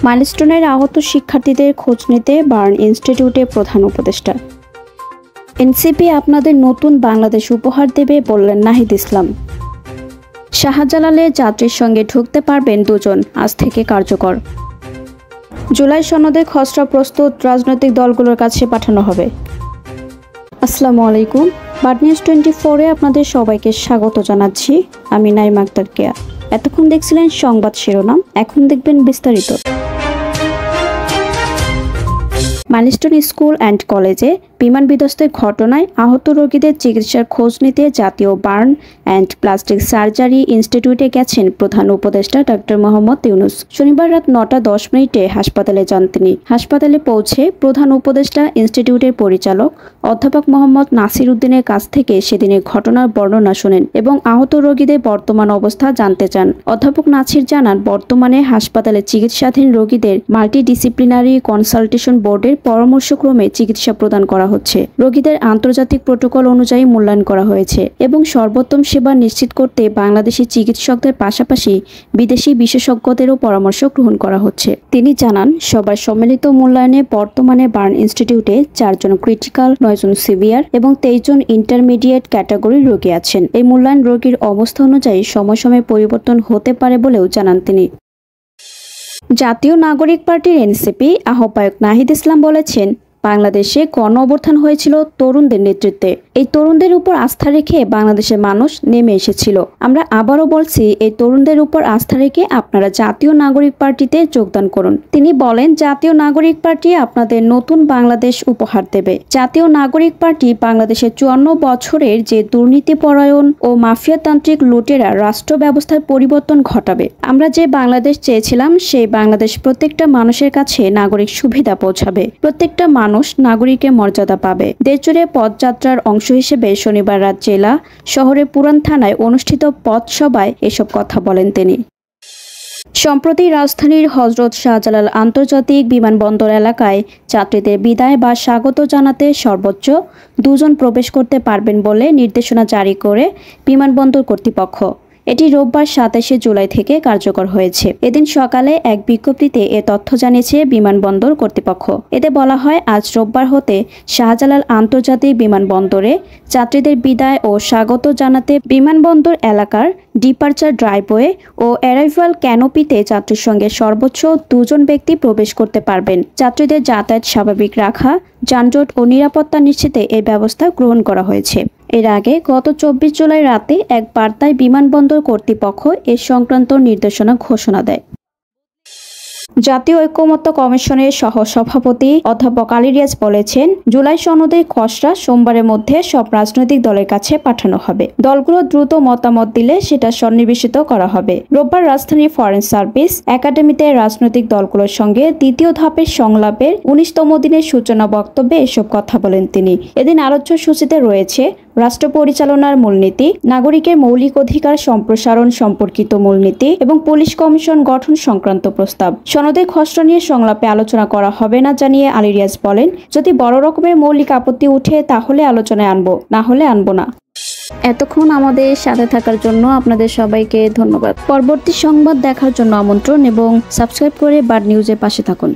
মাইলস্টোনের আহত শিক্ষার্থীদের খোঁজ নিতে বার্ন ইনস্টিটিউটে প্রধান উপদেষ্টা। এনসিপি আপনাদের নতুন বাংলাদেশ উপহার দেবে বললেন নাহিদ ইসলাম। শাহজালালে যাত্রীর সঙ্গে ঢুকতে পারবেন দুজন, আজ থেকে কার্যকর। জুলাই সনদে খসড়া প্রস্তুত, রাজনৈতিক দলগুলোর কাছে পাঠানো হবে। আসসালামু আলাইকুম, বার্ড নিউজ 24-এ আপনাদের সবাইকে স্বাগত জানাচ্ছি। আমি নাইমা আক্তার কেয়া। এতক্ষণ দেখছিলেন সংবাদ শিরোনাম, এখন দেখবেন বিস্তারিত। মাইলস্টোন স্কুল অ্যান্ড কলেজে বিমান বিধ্বস্তের ঘটনায় আহত রোগীদের চিকিৎসার খোঁজ নিতে জাতীয় বার্ন অ্যান্ড প্লাস্টিক সার্জারি ইনস্টিটিউটে গেছেন প্রধান উপদেষ্টা ডক্টর মোহাম্মদ ইউনূস। শনিবার রাত 9:10 হাসপাতালে যান তিনি। হাসপাতালে পৌঁছে প্রধান উপদেষ্টা ইনস্টিটিউটের পরিচালক অধ্যাপক মোহাম্মদ নাসির উদ্দিনের কাছ থেকে সেদিনের ঘটনার বর্ণনা শোনেন এবং আহত রোগীদের বর্তমান অবস্থা জানতে চান। অধ্যাপক নাসির জানান, বর্তমানে হাসপাতালে চিকিৎসাধীন রোগীদের মাল্টিডিসিপ্লিনারি কনসালটেশন বোর্ডের পরামর্শক্রমে চিকিৎসা প্রদান করা হচ্ছে। রোগীদের আন্তর্জাতিক প্রোটোকল অনুযায়ী মূল্যায়ন করা হয়েছে এবং সর্বোত্তম সেবা নিশ্চিত করতে বাংলাদেশি চিকিৎসকদের পাশাপাশি বিদেশি বিশেষজ্ঞদেরও পরামর্শ গ্রহণ করা হচ্ছে। তিনি জানান, সবার সম্মিলিত মূল্যায়নে বর্তমানে বার্ন ইনস্টিটিউটে 4 জন ক্রিটিক্যাল, 9 জন সিভিয়ার এবং 23 জন ইন্টারমিডিয়েট ক্যাটাগরির রোগী আছেন। এই মূল্যায়ন রোগীর অবস্থা অনুযায়ী সময় সময় পরিবর্তন হতে পারে বলেও জানান তিনি। জাতীয় নাগরিক পার্টির এনসিপি আহ্বায়ক নাহিদ ইসলাম বলেছেন, বাংলাদেশে গণ অভ্যুত্থান হয়েছিল তরুণদের নেতৃত্বে। এই তরুণদের উপর আস্থা রেখে বাংলাদেশের মানুষ নেমে এসেছিল। আমরা আবারও বলছি, এই তরুণদের উপর আস্থা রেখে আপনারা জাতীয় নাগরিক পার্টিতে যোগদান করুন। তিনি বলেন, জাতীয় নাগরিক পার্টি আপনাদের নতুন বাংলাদেশ উপহার দেবে। জাতীয় নাগরিক পার্টি বাংলাদেশের 54 বছরের যে দুর্নীতিপরায়ণ ও মাফিয়াতান্ত্রিক লুটেরা রাষ্ট্র ব্যবস্থার পরিবর্তন ঘটাবে। আমরা যে বাংলাদেশ চেয়েছিলাম, সেই বাংলাদেশ প্রত্যেকটা মানুষের কাছে নাগরিক সুবিধা পৌঁছাবে। প্রত্যেকটা মানুষ নাগরিকের মর্যাদা পাবে। দেশজুড়ে পদযাত্রার অংশ হিসেবে শনিবার রাত জেলা শহরের পুরান থানায় অনুষ্ঠিত পথসভায় এসব কথা বলেন তিনি। সম্প্রতি রাজধানীর হযরত শাহজালাল আন্তর্জাতিক বিমানবন্দর এলাকায় যাত্রীদের বিদায় বা স্বাগত জানাতে সর্বোচ্চ 2 জন প্রবেশ করতে পারবেন বলে নির্দেশনা জারি করে বিমানবন্দর কর্তৃপক্ষ। এটি রোববার 27 জুলাই থেকে কার্যকর হয়েছে। এদিন সকালে এক বিজ্ঞপ্তিতে এ তথ্য জানিয়েছে বিমানবন্দর কর্তৃপক্ষ। এতে বলা হয়, আজ রোববার হতে শাহজালাল আন্তর্জাতিক বিমানবন্দরে যাত্রীদের বিদায় ও স্বাগত জানাতে বিমানবন্দর এলাকার ডিপার্চার ড্রাইভওয়ে ও অ্যারাইভাল ক্যানোপিতে যাত্রীর সঙ্গে সর্বোচ্চ 2 জন ব্যক্তি প্রবেশ করতে পারবেন। যাত্রীদের যাতায়াত স্বাভাবিক রাখা, যানজট ও নিরাপত্তা নিশ্চিতে এই ব্যবস্থা গ্রহণ করা হয়েছে। এর আগে গত 24 জুলাই রাতে এক বার্তায় বিমানবন্দর কর্তৃপক্ষ এ সংক্রান্ত নির্দেশনা ঘোষণা দেয়। জাতীয় ঐকমত্য কমিশনের সহসভাপতি অধ্যাপক আলী রিয়াজ বলেছেন, জুলাই সনদের খসড়া সোমবারের মধ্যে সব রাজনৈতিক দলের কাছে পাঠানো হবে। দলগুলো দ্রুত মতামত দিলে সেটা সন্নিবেশিত করা হবে। রোববার রাজধানীর ফরেন সার্ভিস একাডেমিতে রাজনৈতিক দলগুলোর সঙ্গে দ্বিতীয় ধাপের সংলাপের 19তম দিনের সূচনা বক্তব্যে এসব কথা বলেন তিনি। এদিন আলোচ্য সূচিতে রয়েছে রাষ্ট্র পরিচালনার মূলনীতি, নাগরিকের মৌলিক অধিকার সম্প্রসারণ সম্পর্কিত মূলনীতি এবং পুলিশ কমিশন গঠন সংক্রান্ত প্রস্তাব। সনদের খসড়া নিয়ে সংলাপে আলোচনা করা হবে না জানিয়ে আলী রিয়াজ বলেন, যদি বড় রকমের মৌলিক আপত্তি উঠে তাহলে আলোচনায় আনবো, না হলে আনবো না। এতক্ষণ আমাদের সাথে থাকার জন্য আপনাদের সবাইকে ধন্যবাদ। পরবর্তী সংবাদ দেখার জন্য আমন্ত্রণ এবং সাবস্ক্রাইব করে বার্ড নিউজের পাশে থাকুন।